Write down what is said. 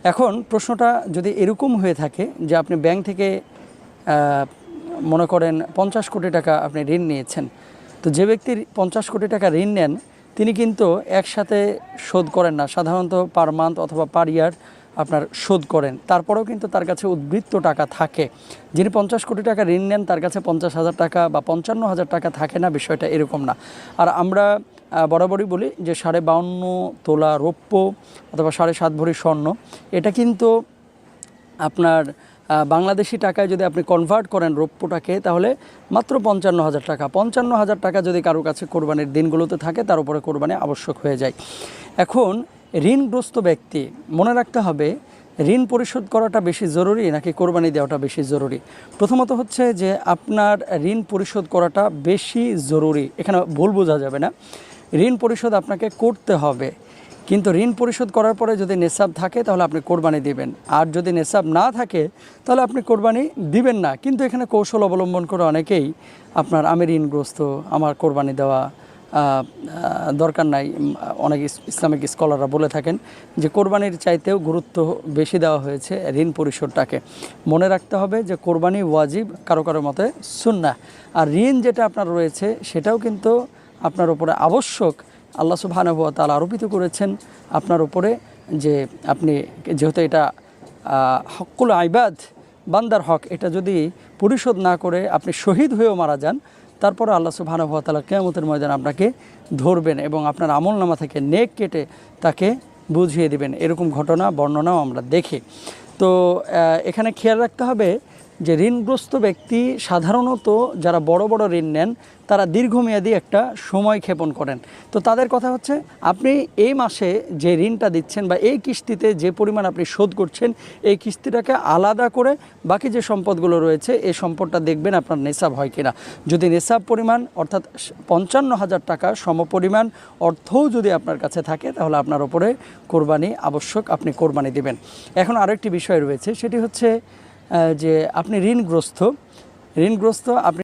এখন প্রশ্নটা যদি এরকম হয়ে থাকে যে আপনি ব্যাংক থেকে মনে করেন 50 কোটি টাকা আপনি ঋণ নিয়েছেন, তো যে ব্যক্তির 50 কোটি টাকা ঋণ নেন তিনি কিন্তু একসাথে শোধ করেন না, সাধারণত পার মান্থ অথবা পার ইয়ার আপনার শোধ করেন। তারপরেও কিন্তু তার কাছে উদ্বৃত্ত টাকা থাকে। যিনি 50 কোটি টাকা ঋণ নেন তার কাছে 50,000 টাকা বা 55,000 টাকা থাকে না, বিষয়টা এরকম না। আর আমরা বরাবরই বলি যে 52.5 তোলা রৌপ্য অথবা 7.5 ভরি স্বর্ণ, এটা কিন্তু আপনার বাংলাদেশি টাকায় যদি আপনি কনভার্ট করেন রৌপ্যটাকে, তাহলে মাত্র 55,000 টাকা। 55,000 টাকা যদি কারো কাছে কোরবানির দিনগুলোতে থাকে, তার উপরে কোরবানি আবশ্যক হয়ে যায়। এখন ঋণগ্রস্ত ব্যক্তি মনে রাখতে হবে ঋণ পরিশোধ করাটা বেশি জরুরি নাকি কোরবানি দেওয়াটা বেশি জরুরি। প্রথমত হচ্ছে যে আপনার ঋণ পরিশোধ করাটা বেশি জরুরি, এখানে ভুল বোঝা যাবে না। ঋণ পরিশোধ আপনাকে করতে হবে, কিন্তু ঋণ পরিশোধ করার পরে যদি নেশাব থাকে তাহলে আপনি কোরবানি দিবেন, আর যদি নেশাব না থাকে তাহলে আপনি কোরবানি দিবেন না। কিন্তু এখানে কৌশল অবলম্বন করে অনেকেই আপনার আমি ঋণগ্রস্ত, আমার কোরবানি দেওয়া দরকার নাই। অনেক ইসলামিক স্কলাররা বলে থাকেন যে কোরবানির চাইতেও গুরুত্ব বেশি দেওয়া হয়েছে ঋণ পরিশোধটাকে। মনে রাখতে হবে যে কোরবানি ওয়াজিব, কারো কারো মতে সুন্নাহ, আর ঋণ যেটা আপনার রয়েছে সেটাও কিন্তু আপনার উপরে আবশ্যক। আল্লাহ সুবহানাহু ওয়া তাআলা আরোপিত করেছেন আপনার উপরে যে আপনি যেহেতু এটা হকুল ইবাদ, বান্দার হক, এটা যদি পরিশোধ না করে আপনি শহীদ হয়েও মারা যান, তারপরে আল্লাহ সুবহানাহু ওয়া তাআলা কিয়ামতের ময়দানে আপনাকে ধরবেন এবং আপনার আমলনামা থেকে নেক কেটে তাকে বুঝিয়ে দিবেন। এরকম ঘটনা বর্ণনাও আমরা দেখি। তো এখানে খেয়াল রাখতে হবে যে ঋণগ্রস্ত ব্যক্তি সাধারণত যারা বড় বড় ঋণ নেন তারা দীর্ঘমেয়াদী একটা সময় ক্ষেপণ করেন। তো তাদের কথা হচ্ছে আপনি এই মাসে যে ঋণটা দিচ্ছেন বা এই কিস্তিতে যে পরিমাণ আপনি শোধ করছেন, এই কিস্তিটাকে আলাদা করে বাকি যে সম্পদগুলো রয়েছে এই সম্পদটা দেখবেন আপনার নেশাব হয় কিনা। যদি নেশাব পরিমাণ অর্থাৎ 55,000 টাকা সমপরিমাণ অর্থও যদি আপনার কাছে থাকে তাহলে আপনার ওপরে কোরবানি আবশ্যক, আপনি কোরবানি দিবেন। এখন আরেকটি বিষয় রয়েছে, সেটি হচ্ছে যে আপনি ঋণগ্রস্ত আপনি